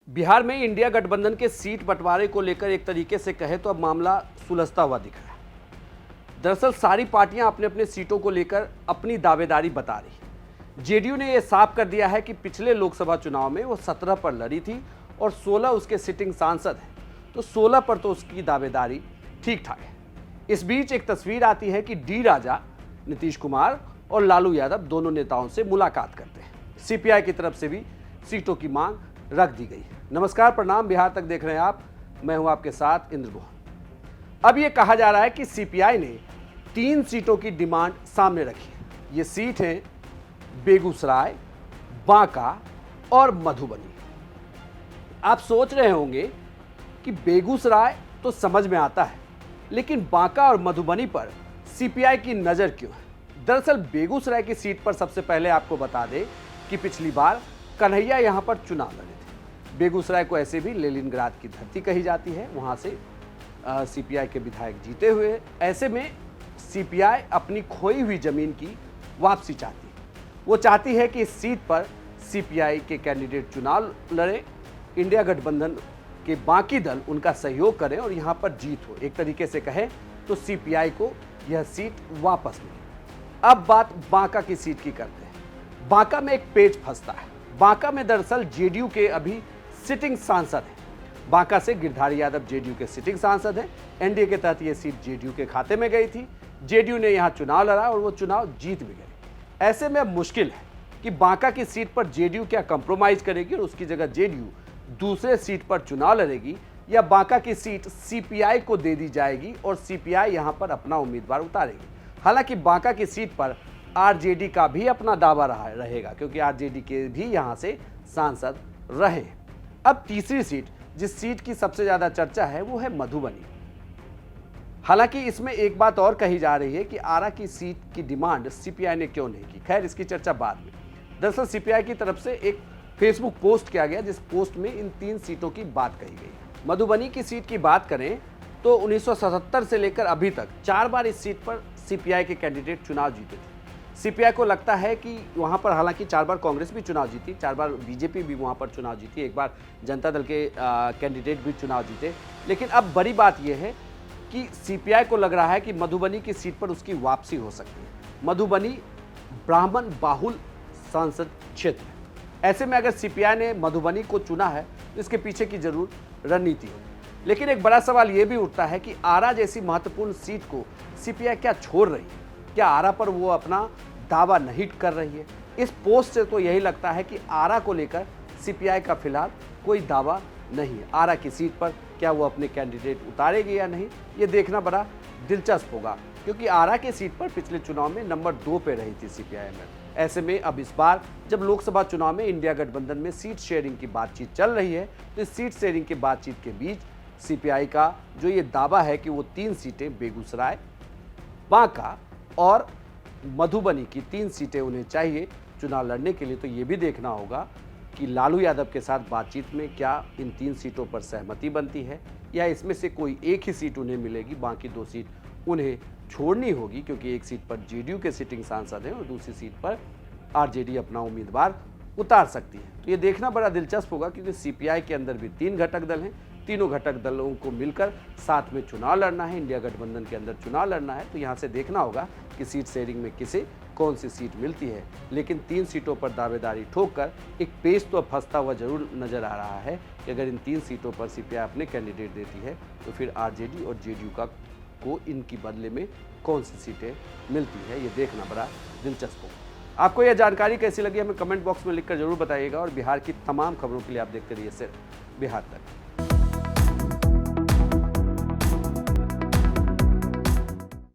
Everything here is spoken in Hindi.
बिहार में इंडिया गठबंधन के सीट बंटवारे को लेकर एक तरीके से कहे तो अब मामला सुलझता हुआ दिख रहा है। दरअसल सारी पार्टियां अपने अपने सीटों को लेकर अपनी दावेदारी बता रही है। जेडीयू ने यह साफ कर दिया है कि पिछले लोकसभा चुनाव में वो 17 पर लड़ी थी और 16 उसके सिटिंग सांसद हैं, तो 16 पर तो उसकी दावेदारी ठीक ठाक है। इस बीच एक तस्वीर आती है कि डी राजा नीतीश कुमार और लालू यादव दोनों नेताओं से मुलाकात करते हैं। सीपीआई की तरफ से भी सीटों की मांग रख दी गई है। नमस्कार, प्रणाम, बिहार तक देख रहे हैं आप। मैं हूं आपके साथ इंद्र गुहा। अब यह कहा जा रहा है कि सीपीआई ने 3 सीटों की डिमांड सामने रखी है। ये सीट है बेगूसराय, बांका और मधुबनी। आप सोच रहे होंगे कि बेगूसराय तो समझ में आता है, लेकिन बांका और मधुबनी पर सीपीआई की नजर क्यों है? दरअसल बेगूसराय की सीट पर सबसे पहले आपको बता दें कि पिछली बार कन्हैया यहां पर चुनाव लड़े थे। बेगूसराय को ऐसे भी लेनिनग्राड की धरती कही जाती है, वहां से सीपीआई के विधायक जीते हुए। ऐसे में सीपीआई अपनी खोई हुई जमीन की वापसी चाहती है। वो चाहती है कि इस सीट पर सीपीआई के कैंडिडेट चुनाव लड़े, इंडिया गठबंधन के बाकी दल उनका सहयोग करें और यहाँ पर जीत हो। एक तरीके से कहें तो सीपीआई को यह सीट वापस मिले। अब बात बांका की सीट की करते हैं। बांका में एक पेच फंसता है। बांका में दरअसल जेडीयू के अभी सिटिंग सांसद हैं। बांका से गिरधारी यादव जेडीयू के सिटिंग सांसद हैं। एनडीए के तहत यह सीट जेडीयू के खाते में गई थी। जेडीयू ने यहां चुनाव लड़ा और वो चुनाव जीत भी गए। ऐसे में अब मुश्किल है कि बांका की सीट पर जेडीयू क्या कंप्रोमाइज करेगी और उसकी जगह जेडीयू दूसरे सीट पर चुनाव लड़ेगी, या बांका की सीट सीपीआई को दे दी जाएगी और सीपीआई यहां पर अपना उम्मीदवार उतारेगी। हालांकि बांका की सीट पर आरजेडी का भी अपना दावा रहेगा, क्योंकि आरजेडी के भी यहां से सांसद रहे। अब तीसरी सीट, जिस सीट की सबसे ज्यादा चर्चा है, वो है मधुबनी। हालांकि इसमें एक बात और कही जा रही है कि आरा की सीट की डिमांड सीपीआई ने क्यों नहीं की। खैर, इसकी चर्चा बाद में। दरअसल सीपीआई की तरफ से एक फेसबुक पोस्ट किया गया, जिस पोस्ट में इन 3 सीटों की बात कही गई। मधुबनी की सीट की बात करें तो 1977 से लेकर अभी तक 4 बार इस सीट पर सीपीआई के कैंडिडेट चुनाव जीते थे। सीपीआई को लगता है कि वहां पर हालांकि 4 बार कांग्रेस भी चुनाव जीती, 4 बार बीजेपी भी वहां पर चुनाव जीती, एक बार जनता दल के कैंडिडेट भी चुनाव जीते। लेकिन अब बड़ी बात यह है कि सीपीआई को लग रहा है कि मधुबनी की सीट पर उसकी वापसी हो सकती है। मधुबनी ब्राह्मण बाहुल सांसद क्षेत्र है। ऐसे में अगर सीपीआई ने मधुबनी को चुना है तो इसके पीछे की जरूर रणनीति होगी। लेकिन एक बड़ा सवाल यह भी उठता है कि आरा जैसी महत्वपूर्ण सीट को सीपीआई क्या छोड़ रही है? क्या आरा पर वो अपना दावा नहीं कर रही है? इस पोस्ट से तो यही लगता है कि आरा को लेकर सीपीआई का फिलहाल कोई दावा नहीं है। आरा की सीट पर क्या वो अपने कैंडिडेट उतारेगी या नहीं, ये देखना बड़ा दिलचस्प होगा, क्योंकि आरा की सीट पर पिछले चुनाव में नंबर 2 पे रही थी सीपीआई में। ऐसे में अब इस बार जब लोकसभा चुनाव में इंडिया गठबंधन में सीट शेयरिंग की बातचीत चल रही है, तो इस सीट शेयरिंग की बातचीत के बीच सीपीआई का जो ये दावा है कि वो 3 सीटें बेगूसराय, बांका और मधुबनी की 3 सीटें उन्हें चाहिए चुनाव लड़ने के लिए, तो ये भी देखना होगा कि लालू यादव के साथ बातचीत में क्या इन 3 सीटों पर सहमति बनती है, या इसमें से कोई एक ही सीट उन्हें मिलेगी, बाकी 2 सीट उन्हें छोड़नी होगी, क्योंकि एक सीट पर जेडीयू के सिटिंग सांसद हैं और दूसरी सीट पर आरजेडी अपना उम्मीदवार उतार सकती है। तो ये देखना बड़ा दिलचस्प होगा, क्योंकि सीपीआई के अंदर भी 3 घटक दल हैं। तीनों घटक दलों को मिलकर साथ में चुनाव लड़ना है, इंडिया गठबंधन के अंदर चुनाव लड़ना है। तो यहाँ से देखना होगा कि सीट शेयरिंग में किसे कौन सी सीट मिलती है। लेकिन 3 सीटों पर दावेदारी ठोक कर एक पेच तो फंसता हुआ जरूर नजर आ रहा है कि अगर इन 3 सीटों पर सीपीआई अपने कैंडिडेट देती है, तो फिर आरजेडी और जेडीयू को इनकी बदले में कौन सी सीटें मिलती है, ये देखना बड़ा दिलचस्प होगा। आपको यह जानकारी कैसी लगी हमें कमेंट बॉक्स में लिखकर जरूर बताइएगा, और बिहार की तमाम खबरों के लिए आप देखते रहिए सिर्फ बिहार तक।